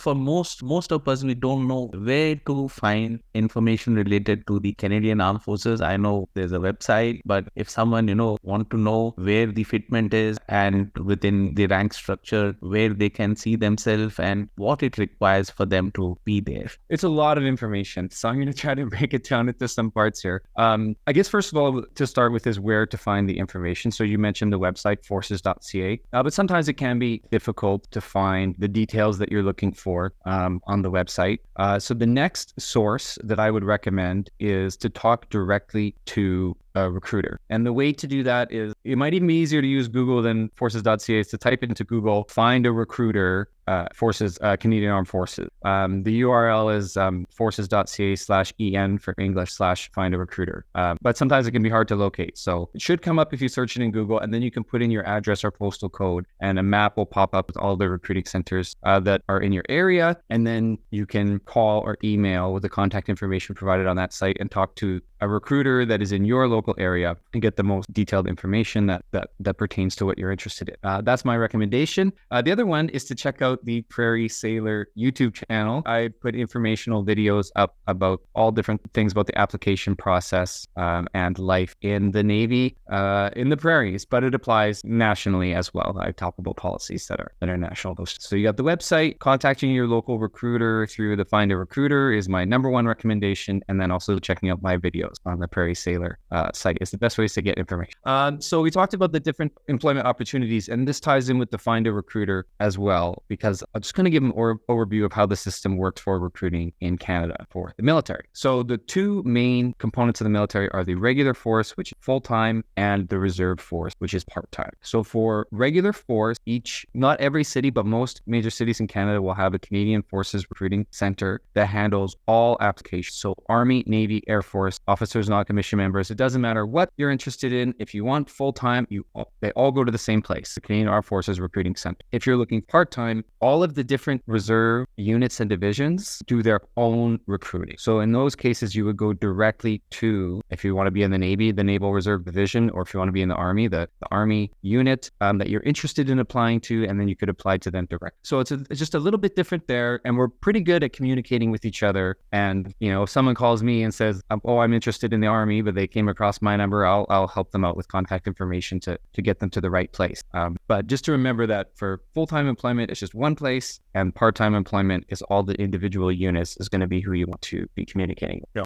for most of us, we don't know where to find information related to the Canadian Armed Forces. I know there's a website, but if someone, want to know where the fitment is and within the rank structure, where they can see themselves and what it requires for them to be there. It's a lot of information, so I'm going to try to break it down into some parts here. I guess first of all, to start with is where to find the information. So you mentioned the website forces.ca, but sometimes it can be difficult to find the details that you're looking for on the website. So the next source that I would recommend is to talk directly to a recruiter. And the way to do that is, it might even be easier to use Google than forces.ca, is to type into Google, find a recruiter, forces, Canadian Armed Forces. The URL is forces.ca/en for English /find a recruiter. But sometimes it can be hard to locate. So it should come up if you search it in Google, and then you can put in your address or postal code, and a map will pop up with all the recruiting centers that are in your area. And then you can call or email with the contact information provided on that site and talk to a recruiter that is in your local area and get the most detailed information that pertains to what you're interested in. That's my recommendation. The other one is to check out the Prairie Sailor YouTube channel. I put informational videos up about all different things about the application process and life in the Navy, in the prairies, but it applies nationally as well. I talk about policies that are national. So you got the website. Contacting your local recruiter through the Find a Recruiter is my number one recommendation, and then also checking out my videos on the Prairie Sailor site is the best ways to get information. So we talked about the different employment opportunities, and this ties in with the Find a Recruiter as well, because I'm just going to give an overview of how the system works for recruiting in Canada for the military. So the two main components of the military are the regular force, which is full-time, and the reserve force, which is part-time. So for regular force, not every city, but most major cities in Canada will have a Canadian Forces Recruiting Center that handles all applications. So Army, Navy, Air Force, officers, non-commissioned members, it doesn't matter what you're interested in. If you want full-time, they all go to the same place, the Canadian Armed Forces Recruiting Center. If you're looking part-time, all of the different reserve units and divisions do their own recruiting. So in those cases, you would go directly to, if you want to be in the Navy, the Naval Reserve Division, or if you want to be in the Army, the Army unit that you're interested in applying to, and then you could apply to them directly. So it's just a little bit different there, and we're pretty good at communicating with each other. And, if someone calls me and says, oh, I'm interested in the Army, but they came across my number, I'll help them out with contact information to get them to the right place. But just to remember that for full-time employment, it's just one place, and part-time employment is all the individual units is going to be who you want to be communicating with.